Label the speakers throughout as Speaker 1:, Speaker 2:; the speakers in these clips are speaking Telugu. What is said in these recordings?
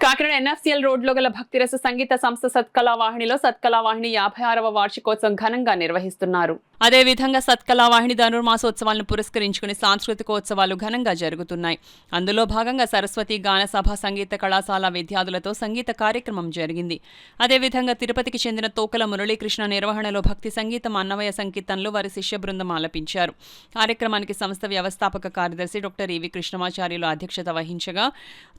Speaker 1: కాకినాడ ఎన్ఎఫ్సిఎల్ రోడ్లో గల భక్తిరస సంగీత సంస్థ సత్కళావాహినిలో సత్కళావాహిని 56వ వార్షికోత్సవం ఘనంగా నిర్వహిస్తున్నారు. అదేవిధంగా సత్కళావాహిని ధనుర్మాసోత్సవాలను పురస్కరించుకుని సాంస్కృతికోత్సవాలు ఘనంగా జరుగుతున్నాయి. అందులో భాగంగా సరస్వతి గానసభ సంగీత కళాశాల విద్యార్థులతో సంగీత కార్యక్రమం జరిగింది. అదేవిధంగా తిరుపతికి చెందిన తోకల మురళీకృష్ణ నిర్వహణలో భక్తి సంగీతం అన్నవయ సంకీర్తనలు వారి శిష్య బృందం ఆలపించారు. కార్యక్రమానికి సంస్థ వ్యవస్థాపక కార్యదర్శి డాక్టర్ ఈవి కృష్ణమాచార్యులు అధ్యక్షత వహించగా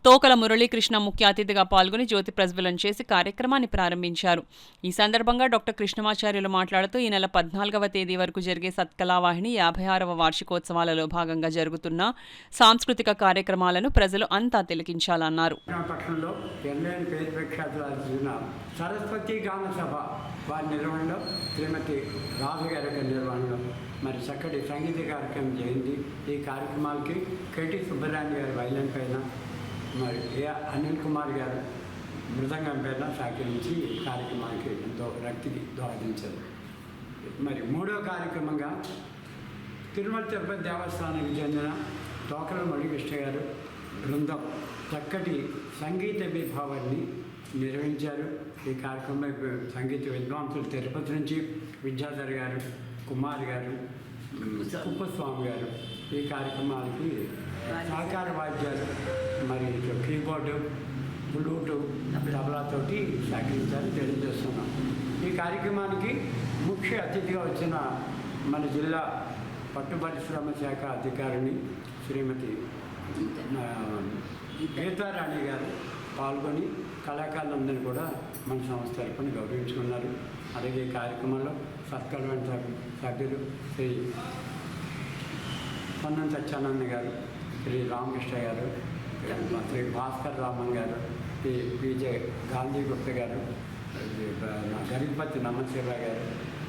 Speaker 1: తోకల మురళీకృష్ణ ముఖ్య అతిథిగా పాల్గొని జ్యోతి ప్రజ్వలన చేసి కార్యక్రమాన్ని ప్రారంభించారు. ఈ సందర్భంగా డాక్టర్ కృష్ణమాచార్యులు మాట్లాడుతూ ఈ నెల 14వ తేదీ వరకు జరిగే సత్కళావాహిని 56వ వార్షికోత్సవాలలో భాగంగా జరుగుతున్న సాంస్కృతిక కార్యక్రమాలను ప్రజలు అంతా తిలకించాలన్నారు.
Speaker 2: సరస్వతి గానసభ వారి నిర్వహణలో శ్రీమతి రాధ గారి నిర్వహణలో మరి చక్కటి సంగీత కార్యక్రమం జరిగింది. ఈ కార్యక్రమాలకి కేటీ సుబ్బరాణి గారు వైలన్ పైన, మరి అనిల్ కుమార్ గారు మృదంగం పైన సహకరించి కార్యక్రమానికి ఎంతో రక్తికి దోహదించారు. మరి మూడో కార్యక్రమంగా తిరుమల తిరుపతి దేవస్థానానికి చెందిన తోకల మురళీకృష్ణ గారు బృందం చక్కటి సంగీత విభావాన్ని నిర్వహించారు. ఈ కార్యక్రమంలో సంగీత విద్వాంసులు తిరుపతి నుంచి విద్యాధర్ గారు, కుమార్ గారు, కుప్పస్వామి గారు ఈ కార్యక్రమాలకి సహకార వాద్యాలు మరి కీబోర్డు, ఫ్లూటు, తబలాతోటి సహకరించాలని తెలియజేస్తున్నాం. ఈ కార్యక్రమానికి ముఖ్య అతిథిగా వచ్చిన మన జిల్లా పట్టు పరిశ్రమ శాఖ అధికారిని శ్రీమతి గీతారాణి గారు పాల్గొని కళాకారులందరినీ కూడా మన సంస్థ తరపున గౌరవించుకున్నారు. అలాగే ఈ కార్యక్రమంలో సత్కళ సభ్యులు శ్రీ పొన్నం సత్యానంద గారు, శ్రీ రామకృష్ణ గారు, శ్రీ భాస్కర్ రామన్ గారు, శ్రీ పిజే గాంధీ గుప్త గారు, గరిపతి నమ్మశివ గారు,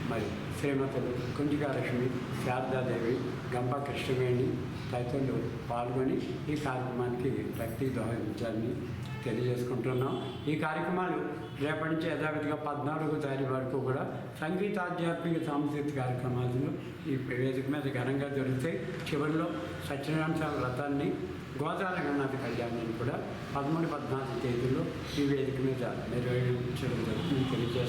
Speaker 2: మరి శ్రీమతులు కుంజికాలక్ష్మి, శారదాదేవి, గంప కృష్ణవేణి తదితరులు పాల్గొని ఈ కార్యక్రమానికి భక్తి దోహదించాలని తెలియజేసుకుంటున్నాం. ఈ కార్యక్రమాలు రేపటి నుంచి యథావిధిగా 14వ తారీఖు వరకు కూడా సంగీతాధ్యాత్మిక సాంస్కృతిక కార్యక్రమాలను ఈ వేదిక మీద ఘనంగా జరుగుతాయి. చివరిలో సత్యనారాయణ స్వామి వ్రతాన్ని, గోదావరి రంగనాథ కళ్యాణాన్ని కూడా 13, 14 తేదీల్లో ఈ వేదిక మీద నిర్వహించడం జరుగుతుంది తెలియజేస్తాం.